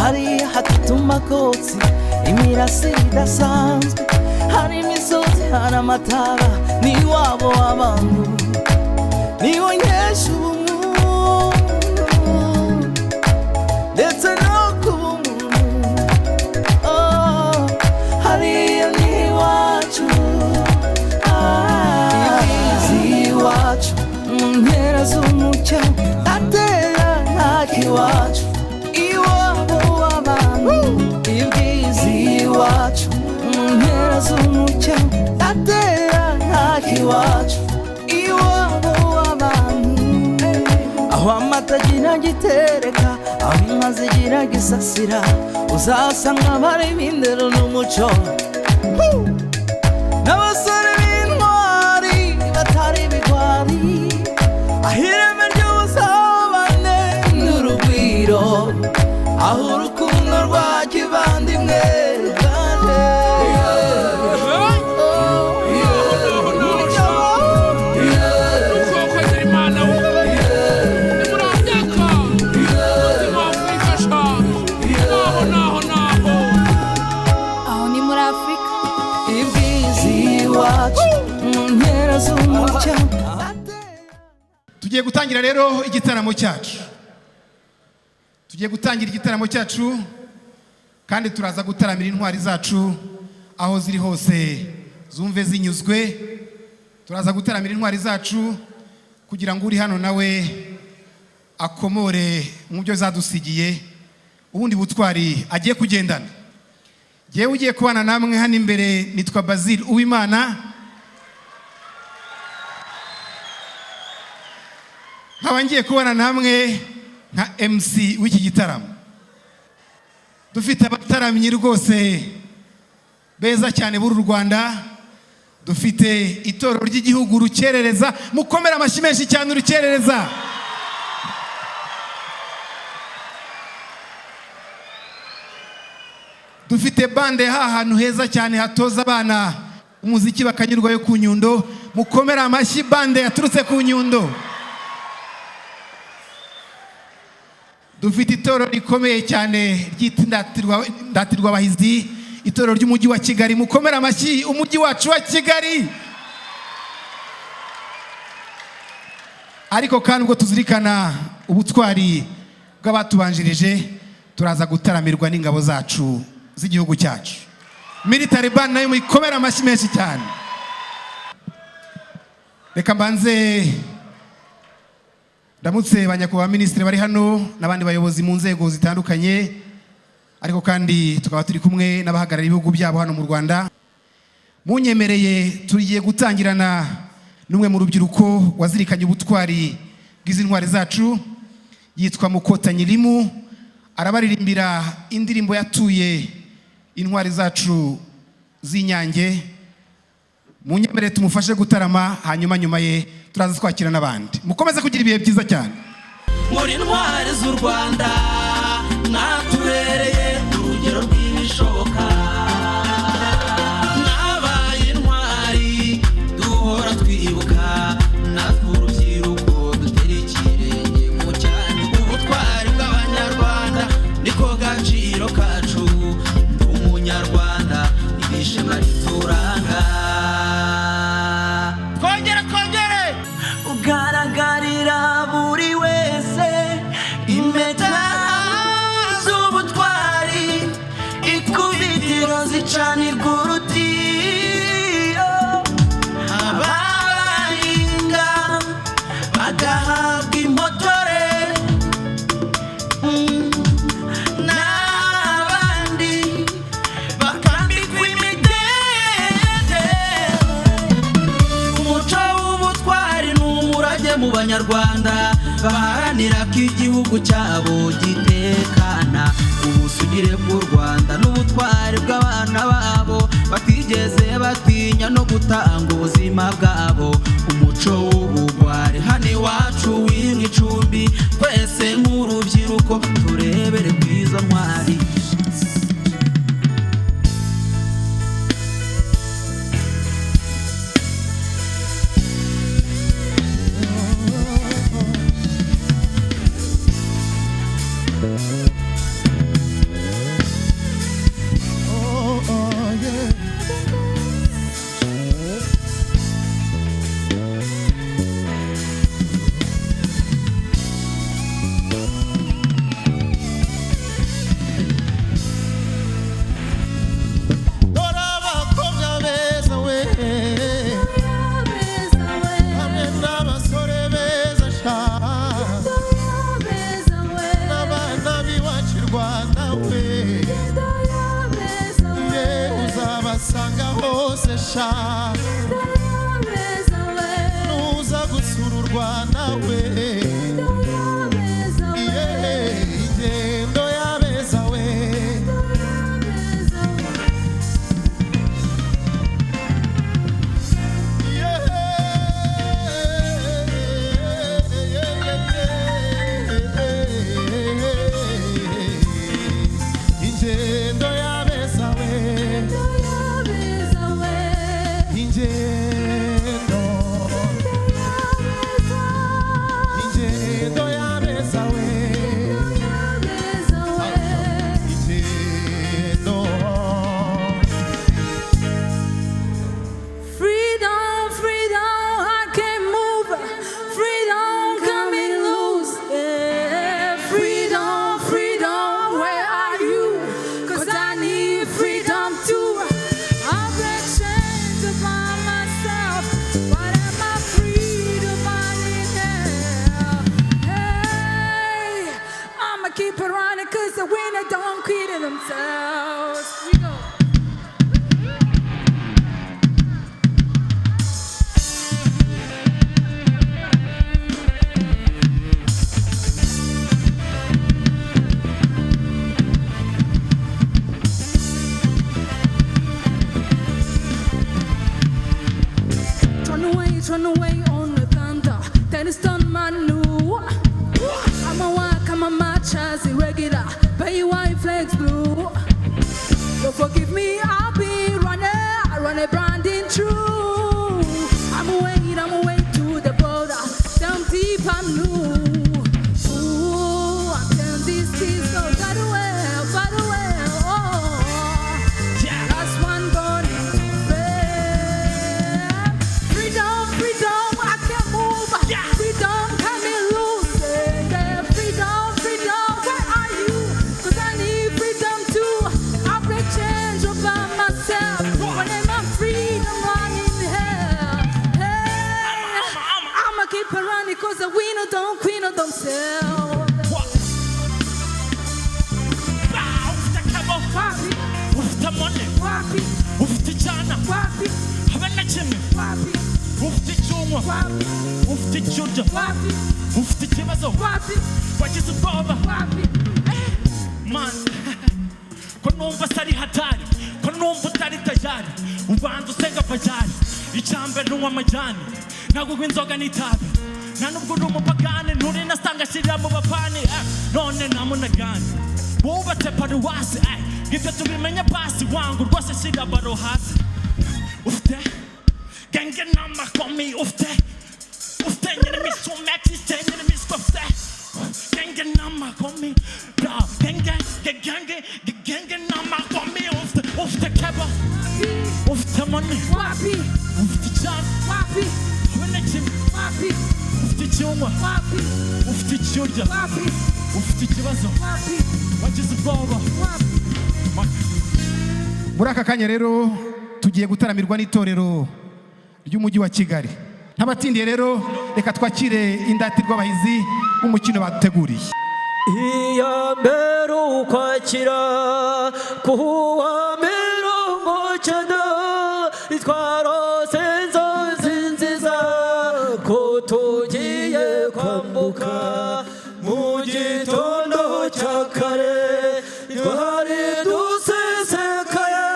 hari hatuma kotsi imirasire idasanzwe, hari imisozi hari amatara n'iwabo w'abantu, niwo nkesha ubumuntu ndetse no kuba umuntu. Hariya ni iwacu, iwacu mu mpera z'umucyo atera ntakiwacu, iwabo w'abantu ibwiza iwacu mu mpera z'umucyo atera ntakiwacu, iwabo w'abantu. Aho amata agira gitereka, aho inka zigira gisasira, uzasanga bari b'indero n'umuco, n'abasore b'intwari batari ibigwari, aho ireme ry'ubusabane n'urugwiro, aho urukundo rwa kivandimwe ruganje. Aho ni muri Afrika. Ibwiza iwacu mu mpera z'umucyo. Tugiye gutangira rero igitaramo cyacu. Tugiye gutangira igitaramo cyacu kandi turaza gutaramira intwari zacu aho ziri hose zumve zinyuzwe. Turaza gutaramira intwari zacu kugira ngo uri hano nawe akomore mu byo zadusigiye, ubundi butwari agiye kugendana. Jewe ugiye kubana namwe hano imbere nitwa Basile Uwimana, nkaba ngiye kubana namwe nka MC w'iki gitaramo. Dufite abataramyi rwose beza cyane b'uru Rwanda, dufite itorero ry'igihugu Rukerereza, mukomera amashyi menshi cyane Rukerereza. Dufite bande hantu heza cyane hatoza abana umuziki bakanyurwa yo ku Nyundo, mukomera amashyi bande yaturutse ku Nyundo. Dufite itorero rikomeye cyane ry'indatirwa abahizi, itorero ry'umujyi wa Kigali, mukomera amashyi umujyi wacu wa Kigali. Ariko kandi ubwo tuzirikana ubutwari bw'abatubanjirije, turaza gutaramirwa n'ingabo zacu z'igihugu cyacu. Military band nayo mukomera amashyi menshi cyane. Reka mbanze ndamutse banyakubahwa minisitiri bari hano n'abandi bayobozi mu nzego zitandukanye, ariko kandi tukaba turi kumwe n'abahagarariye ibihugu byabo hano mu Rwanda. Munyemereye tugiye gutangirana n'umwe mu rubyiruko wazirikanye ubutwari bw'izi ntwari zacu, yitwa Mukotanyi Limu, arabaririmbira indirimbo yatuye intwari zacu z'Inyange. Munyemereye tumufashe gutarama, hanyuma nyuma ye turaza twakira n'abandi. Mukomeze kugira ibihe byiza cyane. Muri ntwari z'u Rwanda mwatubereye urugero rw'ibishoboka, mwabaye intwari duhora twibuka, natwe urubyiruko dutera ikirenge mu cyane. Ubutwari bw'Abanyarwanda niko gaciro kacu, ndi umunyarwanda ibishema rituranga. Kongere ugaragarira buri wese, impeta z'ubutwari, ikubitiro zicanirwa urutiyo, abahinga bagahabwa impotore, n'abandi bakambikwa imidende. Umuco w'ubutwari n'umurage mu Banyarwanda baharanira ko igihugu cyabo gitekana. Ubusugire bw'u Rwanda n'ubutwari bw'abana babo, batigeze batinya no gutanga ubuzima bwabo. Umuco w'ubugwari hano iwacu w'Icumbi, twese nk'urubyiruko turebere kwizo ntwari. umugisha nuza gusura u Rwanda we ingendo yabeza we ingendo yabeza we ingendo yabeza we ingendo Freedom, freedom, I can move. Freedom coming loose. Yeah. Freedom, freedom, where are you? 'Cause I need freedom too. I've been chained to by myself, but am I free to find it now? Hey, I'ma keep it running 'cause the winner don't quit it themselves. We go. Turn away on the thunder, then it's done my new. I'm a walk, I'm a match as irregular, but you white flags blue. Don't forgive me, I'll be running branding true. I'm away to the border, down deep I knew. Ooh, I'm telling these kids, so by the way, oh. Last one burning red. Freedom, freedom, I can move. Freedom coming loose. Yeah. Freedom, freedom, where are you? 'Cause I need freedom too. I'll break change about myself. When I'm freedom running here. Hey, I'ma keep it running 'cause the winner don't queen of themselves. Wapi, ufite money wapi, ufite cyana wapi, habe na kimwe wapi, ufite icyuma wapi, ufite icyurya wapi, ufite ikibazo wapi, wagize ubwoba wapi. man ko numva atari hatari ko numva utari tayari ubanza usenga pajari icyambere n'unywa amajyani ntabwo rw'inzoga n'itabi nta nubwo uri umupagani nturi nasanga ashyirira mu bapani none nta munagani wubatse paruwasi ibyo tubimenye basi wangu rwose shyira baro hasi ufite genge n'amakomi ufite nyine imisumeti ufite nyine imisufite genge n'amakomi genge n'amakomi ufite keba ufite money Wapi, ufite cyane wapi, habe na kimwe wapi, ufite icyuma wapi, ufite icyurya wapi, ufite ikibazo wapi, wagize ubwoba wapi. muri aka kanya rero tugiye gutaramirwa n'itorero ry'umujyi wa Kigali. Ntabatindiye rero reka twakire indatirwa abahizi b'umukino baduteguriye. iya mbere ukwakira kuwa mirongo cyenda twarose inzozi nziza ko tugiye kwambuka mu gitondo cya kare twari dusesekaye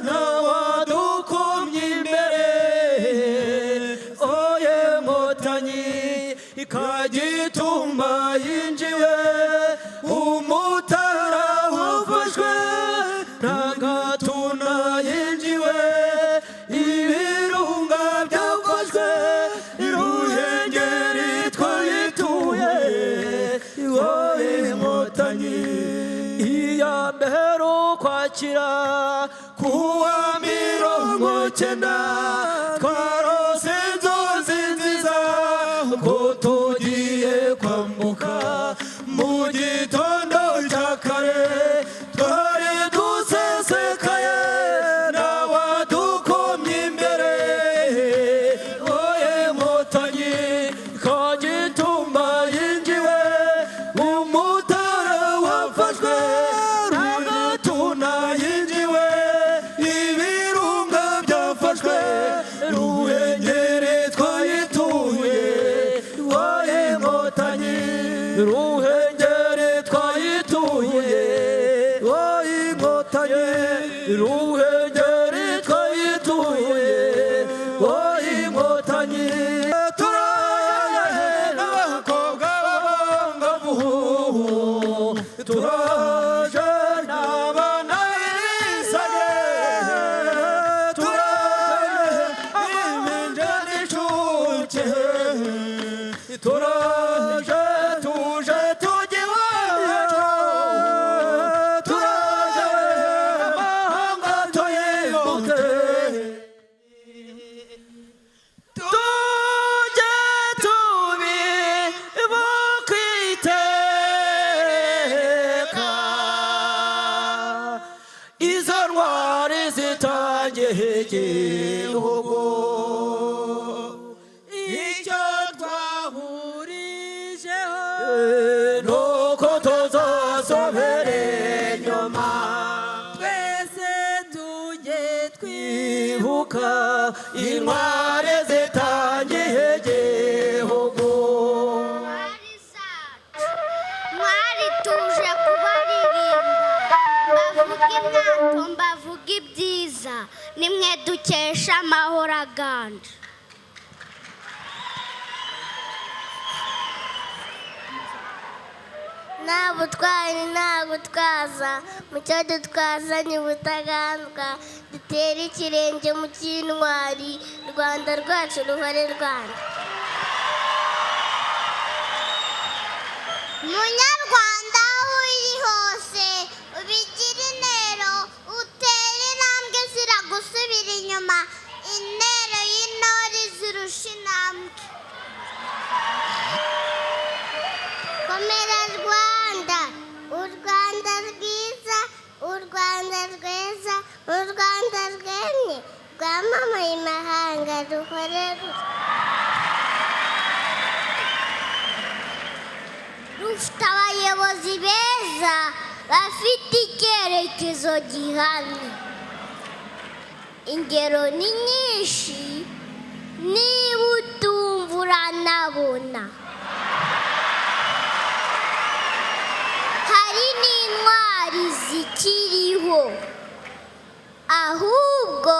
ntawadukomye imbere oye nkotanyi ikagitumba yinjiwe umutara wafashwe ntagatuna yinjiwe ibirunga byafashwe iruhengeri twayituye iwowe inkotanyi iya mbere ukwakira kuwa mirongo cyenda twarose inzozi nziza ko tugiye kwambuka mu gitondo cya kare twari dusesekaye ntawadukomye imbere oye nkotanyi kagitumba yinjiwe umutara wafashwe ntagatuna yinjiwe ibirunga byafashwe Ruhengeri twayituye Inkotanyi Ruhengeri twayituye Inkotanyi turaje n'abakobwa b'abangavu turaje n'abana b'isage turaje impinja n'inshuke turaje tuje tujya iwacu turaje amahanga tuyibuke tujye tubibuka iteka izo ntwari zitangiye igihugu icyo twahurijeho nuko tuzasobera inyuma twese tujye twibuka intwari zitangiye igihugu mwari tuje kubaririmba bavuga imyato mbavuga ibyiza nimwe dukesha amahoro aganje nta butwari nta gutwaza mucyo dutwazanye ubutaganzwa dutere ikirenge mu cy'intwari rwanda rwacu ruhore rwanda munyarwanda aho uri hose ubigira intero utera intambwe zira gusubira inyuma intero y'intore zirusha intambwe komera rwanda u rwanda rwiza u rwanda rweza u rwanda rwemye rwamamaye imahanga ruhore rufite abayobozi beza bafite icyerekezo gihamye ingero ni nyinshi niba utumva uranabona hari n'intwari zikiriho ahubwo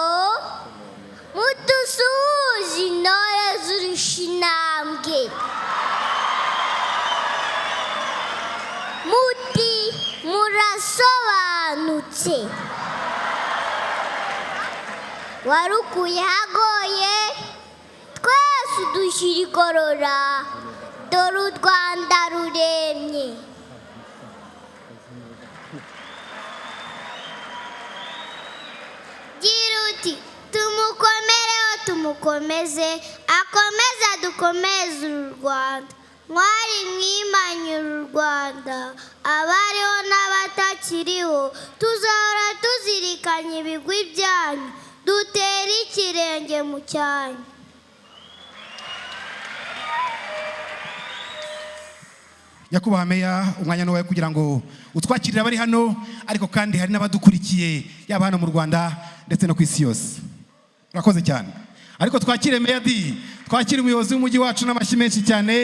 mudusuhuze intore zirusha intambwe muti murasobanutse warukuye hagoye twese udushyira igorora dore u Rwanda ruremye gira uti tumukomereho tumukomeze akomeze dukomeze uru Rwanda mwari mwimanyura u Rwanda abariho n'abatakiriho tuzahora tuzirikanya ibigwi byanyu dutere ikirenge mu cyanyu nyakubahwa meya umwanya ni uwawe kugira ngo utwakirire abari hano ariko kandi hari n'abadukurikiye yaba hano mu Rwanda ndetse no ku isi yose urakoze cyane ariko twakire meya twakire umuyobozi w'umujyi wacu n'amashyi menshi cyane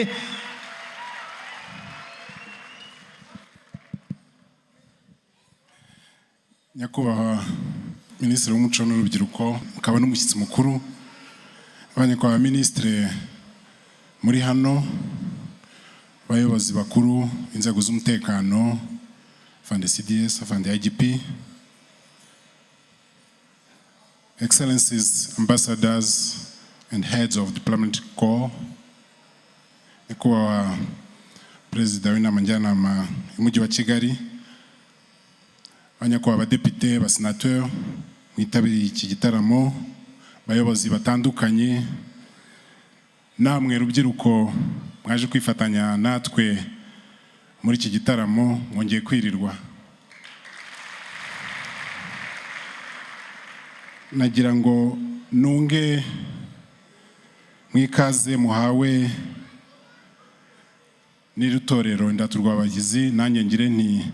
nyakubahwa minisitiri w'umuco n'urubyiruko akaba n'umushyitsi mukuru abanyakubahwa minisitiri muri hano abayobozi bakuru inzego z'umutekano afande CDS afande IGP excellencies ambassadors and heads of diplomatic corps nyakubahwa perezida w'inama njyanama y'umujyi wa Kigali abanyakubahwa abadepite abasenateur mwitabiriye iki gitaramo abayobozi batandukanye namwe rubyiruko mwaje kwifatanya natwe muri iki gitaramo mwongeye kwirirwa nagira ngo nunge mwikaze muhawe n'irutorero Indaturwabahizi nanjye ngire nti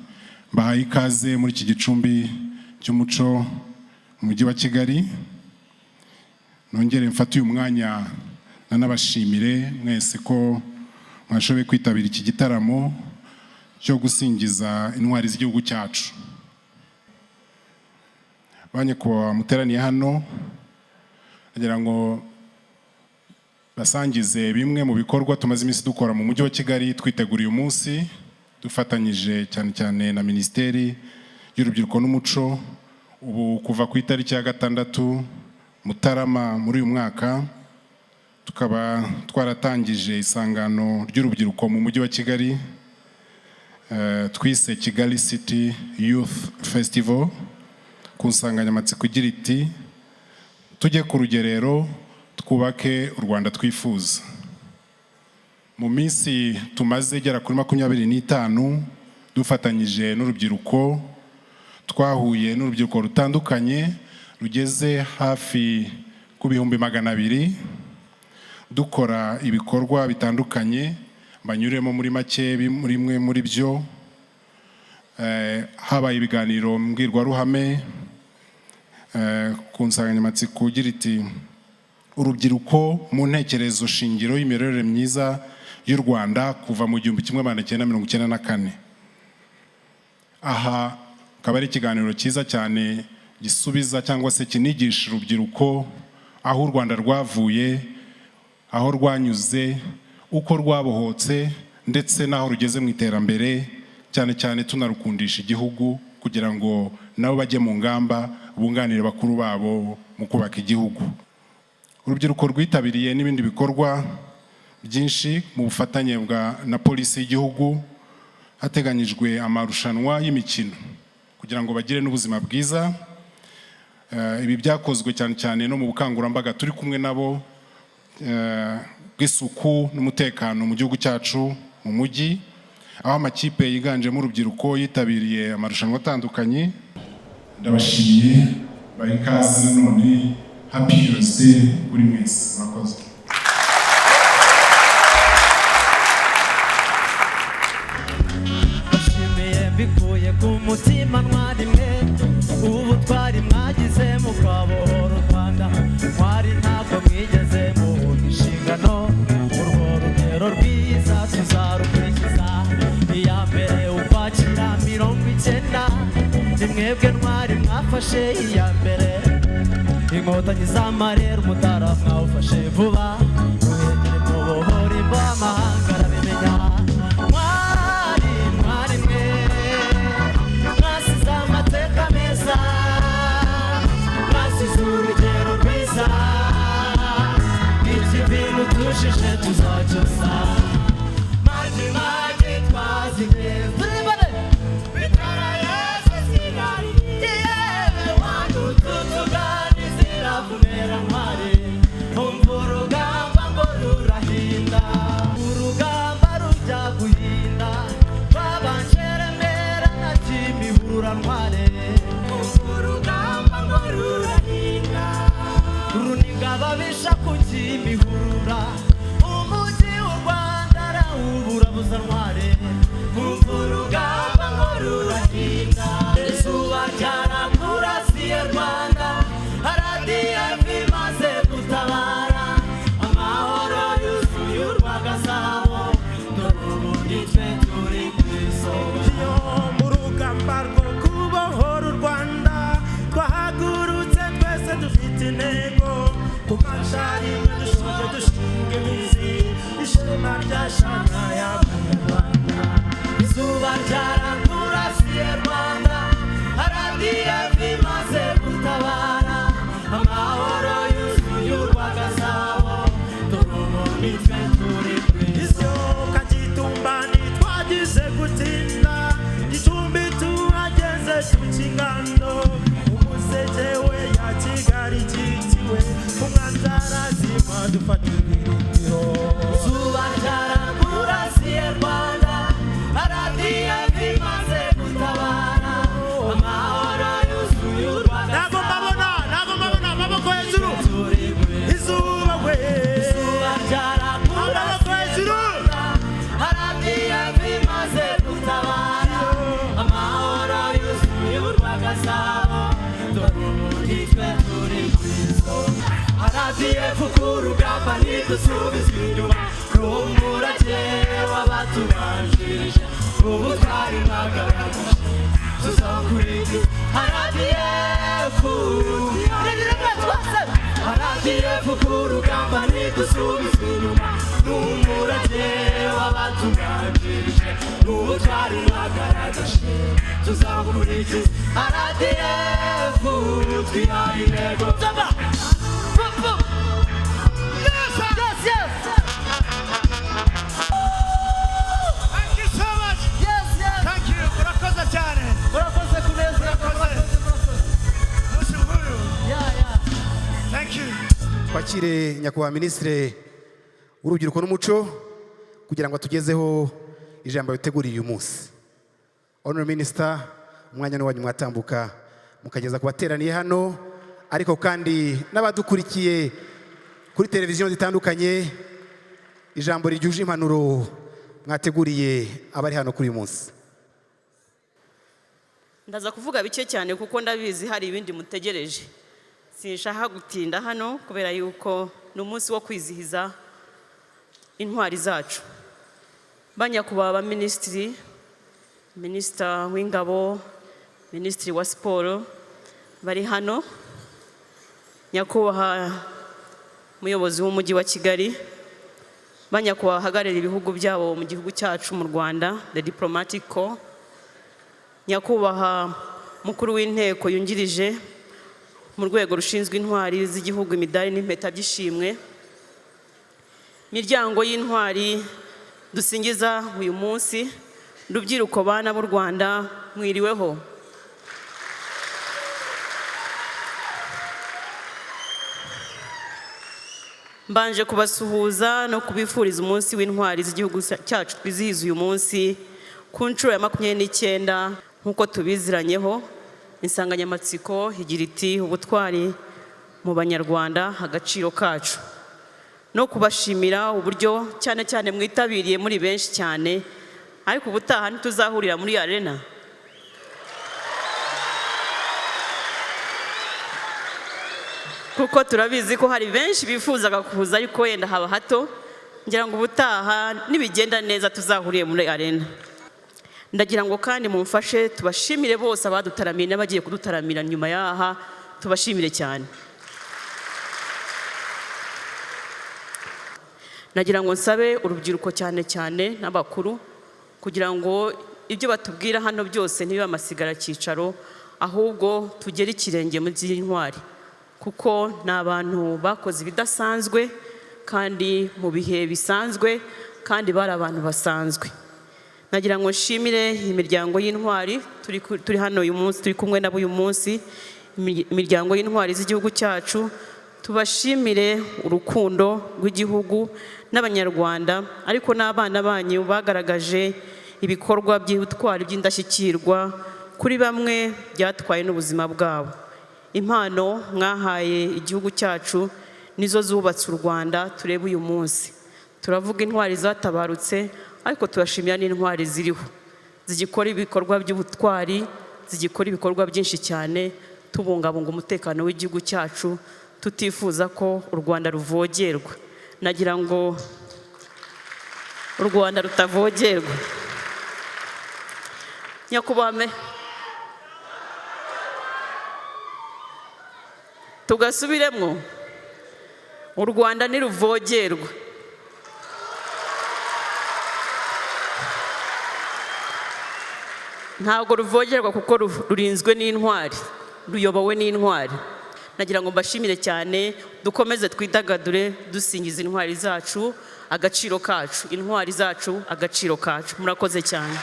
mbahaye ikaze muri iki gicumbi cy'umuco mu mujyi wa Kigali nongere mfate uyu mwanya nanabashimire mwese ko mwashoboye kwitabira iki gitaramo cyo gusingiza intwari z'igihugu cyacu. Banyakubahwa muteraniye hano, nagira ngo basangize bimwe mu bikorwa tumaze iminsi dukora mu mujyi wa Kigali twiteguriye umunsi, dufatanyije cyane cyane na Minisiteri y'Urubyiruko n'Umuco. Ubu kuva ku itariki ya 6 Mutarama muri uyu mwaka tukaba twaratangije isangano ry'urubyiruko mu mujyi wa Kigali, twise Kigali City Youth Festival, ku nsanganyamatsiko igira iti tujye ku rugerero twubake u Rwanda twifuza. Mu minsi tumaze gera kuri 25 dufatanyije n'urubyiruko, twahuye n'urubyiruko rutandukanye rugeze hafi ku 200 dukora ibikorwa bitandukanye. Banyuremo muri make muri mwe muri byo, habaye ibiganiro mbwirwaruhame ku nsanganyamatsiko igira iti urubyiruko mu ntekerezo shingiro y'imikorere myiza y'u Rwanda kuva mu 1994. Aha akaba ari ikiganiro cyiza cyane gisubiza cyangwa se kinigisha urubyiruko aho u Rwanda rwavuye, aho rwanyuze, uko rwabohotse, ndetse n'aho rugeze mu iterambere, cyane cyane tunarukundisha igihugu kugira ngo nabo bajye mu ngamba bunganire bakuru babo mu kubaka igihugu. Urubyiruko rwitabiriye n'ibindi bikorwa byinshi mu bufatanye na polisi y'igihugu, hateganyijwe amarushanwa y'imikino kugira ngo bagire n'ubuzima bwiza. Ibi byakozwe cyane cyane no mu bukangurambaga turi kumwe nabo bw'isuku n'umutekano mu gihugu cyacu mu mujyi, aho amakipe yiganjemo urubyiruko yitabiriye amarushanwa atandukanye. Ndabashimiye, bari kaze none, happy birthday kuri mwese, murakoze. Bashimiye mbikuye ku mutima mwarimwe, ubu twari mwagize mukabohora u Rwanda, mwari ntabwo mwigeze mubona inshingano, urwo rugero rwiza tuzarukurikiza. Iya mbere Ukwakira 90, ni mwebwe ntwari mwafashe iya mbere, Inkotanyi z'amarere Umutara mwawufashe vuba, muhengere mubohora imvamahanga arabimenya. Mwari mwe mwasize amateka meza, mwasize urugero rwiza, iki bintu tushije tuzacyosa. Maji twazige bitara Yesu Kigali, yewe wantu tutugani ziravumera ntwari, umva urugamba ngo rurahinda, urugamba rujya guhinda, babanje Remera na Kimihurura ntware, umva urugamba ngo rurahinda, runiga babisha ku Kimihurura, umujyi w'u Rwanda arawubura buza ntware, umva urugamba ngo rurahinda. Izuba ryarakurasiye Rwanda, RDF imaze gutabara, amahoro yuzuye urwagasabo, dore ubu nitwe turi ku isonga. mu rugamba rwo kubohora u Rwanda, twahagurutse twese dufite intego, ku mashari dushoje dushinga imizi, ishema ryashana y'Abanyarwanda. Izuba ryarakurasiye Rwanda, RDF imaze gutabara, amahoro yuzuye urwagasabo, dore ubu nitwe turi ku Isoka Gitumba ntitwagize gutinda, Gicumbi tuhageze ku Kingando, Umuseke we ya Kigali kitiwe, umwanzi arazima dufata ibirindiro. Izuba ryarakurasiye Rwanda, RDF imaze gutabara, amahoro yuzuye urwagasabo, Ntago mbabona amaboko hejuru. turi ku Izuba we, Izuba amaboko hejuru. RDF imaze gutabara, amahoro yuzuye urwagasabo, dore ubu nitwe turi ku isonga. RDF ku rugamba ntidusubizwe inyuma, n'umurage w'abatubanjirije ubutwari mwagaragaje tuzakurikiza RDF RDF ku rugamba ntidusubize inyuma n'umurage w'abatubanjirije ubutwari mwagaragaje tuzakurikiza RDF twihaye intego Thank you so much. Thank you. Murakoze cyane. murakoze kunezerwa Umunsi nk'uyu. Thank you. twakire nyakubahwa minisitiri w'urubyiruko n'umuco kugira ngo atugezeho ijambo yateguriye uyu munsi. Honorable Minister, umwanya ni wanyu mwatambuka mukageza ku bateraniye hano ariko kandi n'abadukurikiye kuri televiziyo zitandukanye ijambo ryuje impanuro mwateguriye abari hano kuri uyu munsi. Ndaza kuvuga bike cyane kuko ndabizi hari ibindi mutegereje. Sinshaka gutinda hano kubera yuko ni umunsi wo kwizihiza intwari zacu. Banyakubahwa minisitiri, minisita w'ingabo, minisitiri wa siporo bari hano. Nyakubahwa muyobozi w'umujyi wa Kigali, banyakubahwa hagarariye ibihugu byabo mu gihugu cyacu mu Rwanda, the diplomatic corps. Nyakubahwa mukuru w'inteko yungirije mu rwego rushinzwe intwari z'igihugu, imidari n'impeta by'ishimwe. Miryango y'intwari dusingiza uyu munsi, rubyiruko bana b'u Rwanda mwiriweho. Mbanje kubasuhuza no kubifuriza umunsi w'intwari z'igihugu cyacu twizihiza uyu munsi ku nshuro ya 29 nk'uko tubiziranyeho. Insanganyamatsiko igira iti ubutwari mu banyarwanda agaciro kacu, no kubashimira uburyo cyane cyane mwitabiriye muri benshi cyane, ariko ubutaha ntituzahurira muri arena. Kuko turabizi ko hari benshi bifuzaga kuza ariko wenda haba hato, ngira ngo ubutaha nibigenda neza tuzahuriye muri arena. Ndagira ngo kandi mumfashe tubashimire bose abadutaramiye n'abagiye kudutaramira nyuma yaha, tubashimire cyane. Nagira ngo nsabe urubyiruko cyane cyane n'abakuru kugira ngo ibyo batubwira hano byose ntibibe amasigara cyicaro, ahubwo tugere ikirenge mu by'intwari, kuko ni abantu bakoze ibidasanzwe kandi mu bihe bisanzwe, kandi bari abantu basanzwe. Nagira ngo nshimire imiryango y'intwari turi hano uyu munsi, turi kumwe nabo uyu munsi, imiryango y'intwari z'igihugu cyacu. Tubashimire urukundo rw'igihugu n'abanyarwanda, ariko n'abana banyu bagaragaje ibikorwa by'ubutwari by'indashyikirwa, kuri bamwe byatwaye n'ubuzima bwabo. Impano mwahaye igihugu cyacu nizo zubatse u Rwanda tureba uyu munsi. Turavuga intwari zatabarutse, ariko turashimira n'intwari ziriho zigikora ibikorwa by'ubutwari, zigikora ibikorwa byinshi cyane, tubungabunga umutekano w'igihugu cyacu, tutifuza ko u Rwanda ruvogerwa. Nagira ngo u Rwanda rutavogerwa. Nyakubahwa, tugasubiremo, u Rwanda ntiruvogerwa. Ntabwo ruvogerwa kuko rurinzwe n'intwari, ruyobowe n'intwari. Nagira ngo mbashimire cyane, dukomeze twidagadure dusingiza intwari zacu, agaciro kacu, intwari zacu, agaciro kacu. Murakoze cyane.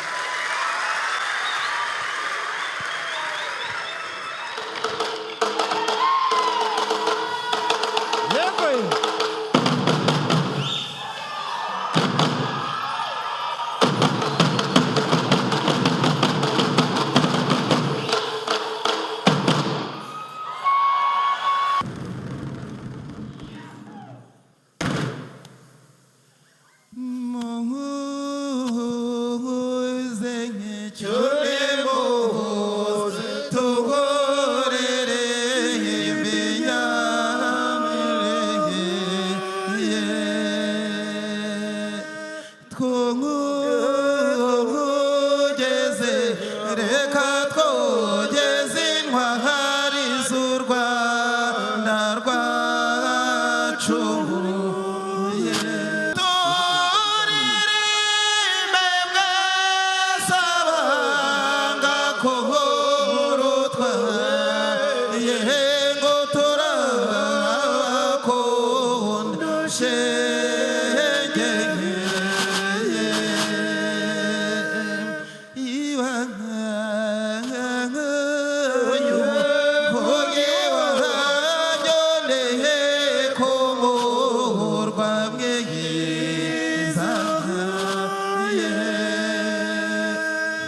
reka twogeze intwari z'u Rwanda rwacu turirimbe mwese abanga kurutwaye ngo turabakunda shenge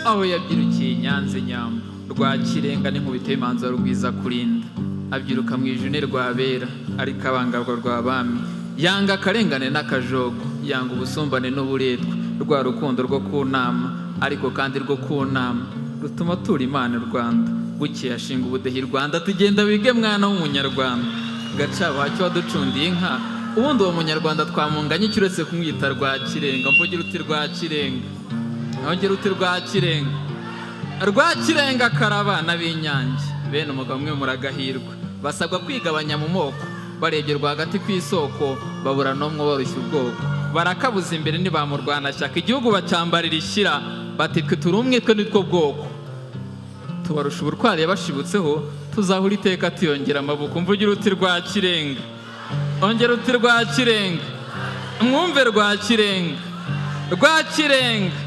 aho yabyirukiye Nyanza Nyambo Rwakirenga n'inkubito y'imanza rugwiza kurinda abyiruka mu ijune rwabera ariko abangarwa rw'abami yanga akarengane n'akajogo yanga ubusumbane n'uburetwa rwa rukundo rwo ku nama ariko kandi rwo ku nama rutuma tura Imana u Rwanda bukeye ashinga ubudehe Rwanda tugenda wige mwana w'umunyarwanda gacaba hacyo waducundiye inka ubundi uwo munyarwanda twamunganye icyo uretse kumwita Rwakirenga mvugira uti Rwakirenga nongera uti Rwakirenga Rwakirenga karabana b'Inyange bene umugabo umwe muragahirwa basabwa kwigabanya mu moko barebye rwagati ku isoko babura n'umwe barushya ubwoko barakabuza imbere ntibamurwana shyaka igihugu bacyambarira ishyira bati twe turi umwe twe nitwo bwoko tubarusha uburwari yabashibutseho tuzahura iteka tuyongera amaboko mvugira uti Rwakirenga ongera uti Rwakirenga mwumve Rwakirenga Rwakirenga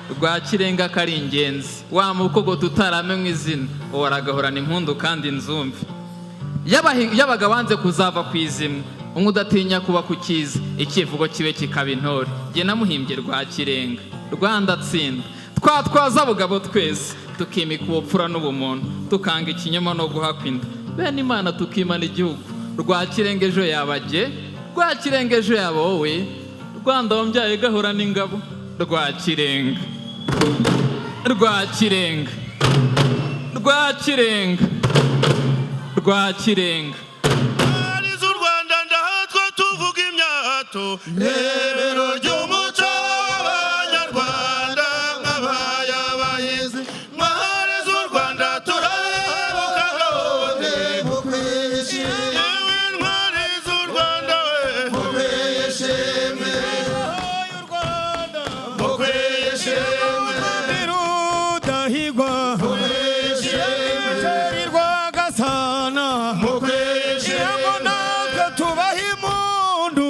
Rwakirenga kari ingenzi wa mukogo tutaramenwe izina waragahorana impundu kandi nzumve yabaga wanze kuzava ku izimwe umwe udatinya kuba ku kiza ikivugo kibe kikaba intore jye namuhimbye Rwakirenga Rwanda tsinda twatwaza abugabo twese tukimika ubupfura n'ubumuntu tukanga ikinyoma no guhakwa inda bene Imana tukimana igihugu Rwakirenga ejo yabajye Rwakirenga ejo yaba wowe Rwanda wambyaye gahorana ingabo Rwakirenga Rwakirenga Rwakirenga Rwakirenga ari z'u Rwanda ndahatwa tuvuga imyato rebero ry'umuco w'abanyarwanda nk'abaye abahizi mwari z'u Rwanda turabuka none mukwishime intwari z'u Rwanda we mukwishime y'u Rwanda mukwishime birudahigwa mukwishime Rwagasana mukwishime ngo natwe tubahe impundu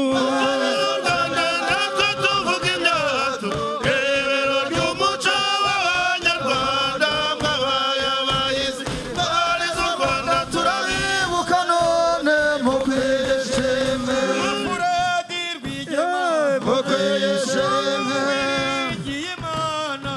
natwe tuvuga imyato rebero ry'umuco w'abanyarwanda mwabaye abahizi mwari z'u Rwanda turabibuka none mukwishime Furedi Rwigema mukwishime Imana